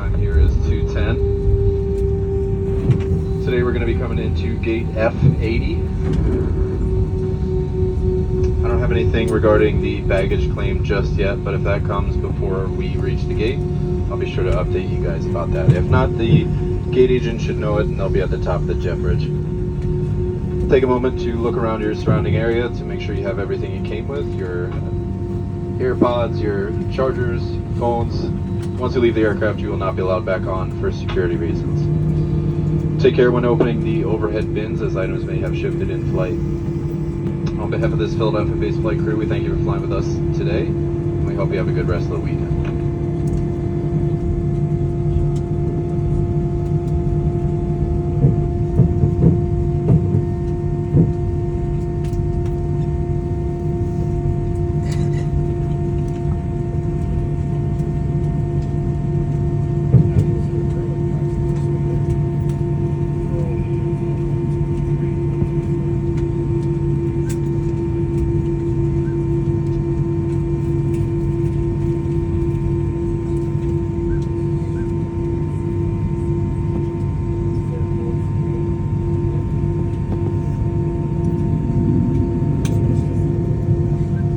time here is 2:10. Today we're going to be coming into gate F80. I don't have anything regarding the baggage claim just yet, but if that comes before we reach the gate, I'll be sure to update you guys about that. If not, the gate agent should know it and they'll be at the top of the jet bridge. Take a moment to look around your surrounding area to make sure you have everything you came with, your AirPods, your chargers, phones. Once you leave the aircraft, you will not be allowed back on for security reasons. Take care when opening the overhead bins, as items may have shifted in flight. On behalf of this Philadelphia-based flight crew, we thank you for flying with us today, and we hope you have a good rest of the weekend.